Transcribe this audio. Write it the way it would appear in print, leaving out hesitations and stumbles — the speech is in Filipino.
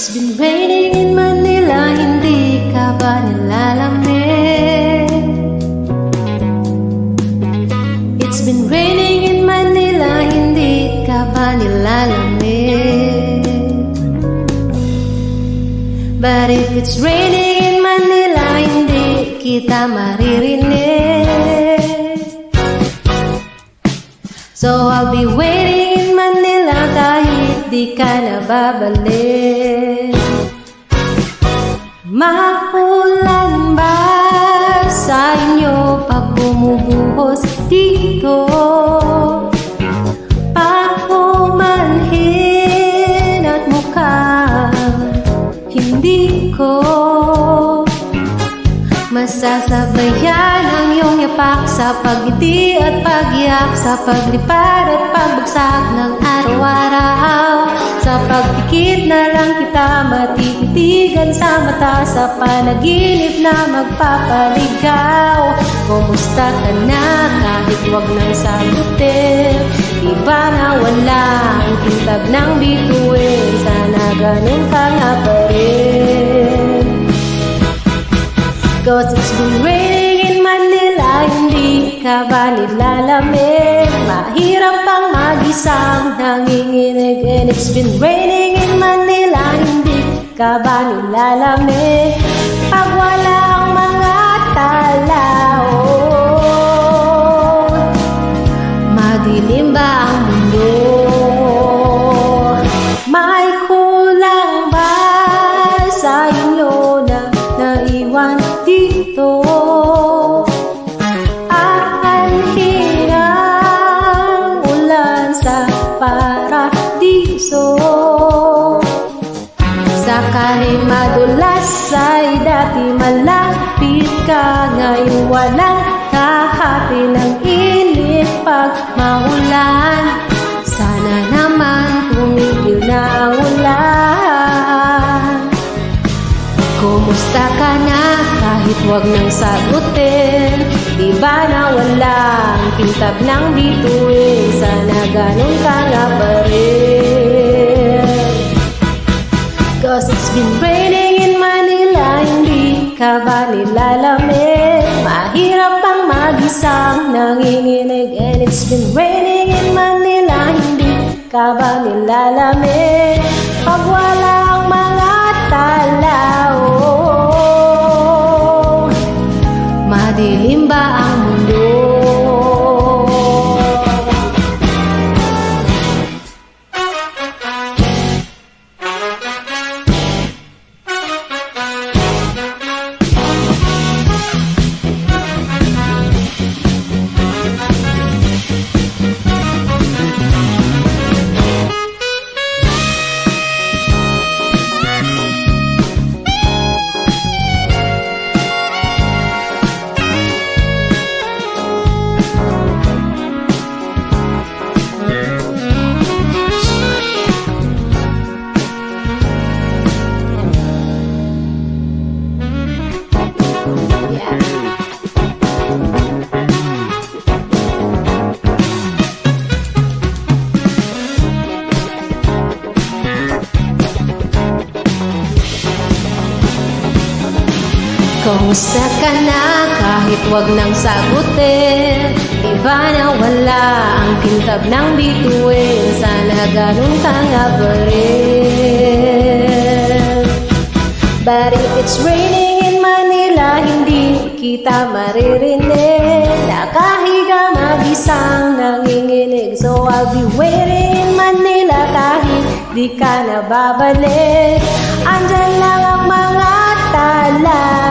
It's been raining in Manila, hindi ka ba nilalamig? It's been raining in Manila, hindi ka ba nilalamig? But if it's raining in Manila, hindi kita maririnig. So I'll be waiting in Manila kahit di ka na babalik. Maulan ba sa inyo pag bumubuhos dito? Pahumanhin at mukhang hindi ko masasabayan ang iyong yapak sa pagngiti at pag-iyak, sa paglipad at pagbagsak ng araw-araw. Sa pagpikit na lang kita matititigan sa mata, sa panaginip na magpapaligaw. Kumusta ka na kahit wag nang sagutin? Iba na wala ang kintab ng bituin, sana ganun ka nga pa rin. Cause it's been raining in Manila, hindi ka ba nilalamig? Mahirap pang mag-isang nanginginig. And it's been raining in Manila, hindi ka ba nilalamig? Pag wala ang mga tao, madilim ba ang mundo? May kulang ba sa inyo na naiwan dito? Aanhin ang ulan sa paradiso. Sakali madulas ay dati malapit ka, ngayon walang kahati ng init pag maulan. Sana naman tumigil na ang ulan. Kumusta ka na kahit wag nang sagutin? Di ba na wala ang kintab ng bituin, sana ganun ka nga pa rin. Cause it's been raining in Manila, hindi ka ba nilalamig? Mahirap pang mag-isang nanginginig. And it's been raining in Manila, hindi ka ba nilalamig? Pag wala ang mga tao, madilim ba ang mundo? Kumusta ka na kahit wag nang sagutin? Di ba na wala ang kintab ng bituin, sana ganun ka nga pa rin. But if it's raining in Manila, hindi kita maririnig. Nakahiga mag-isang nanginginig. So I'll be waiting in Manila kahit di ka na babalik. Andyan lang ang mga tala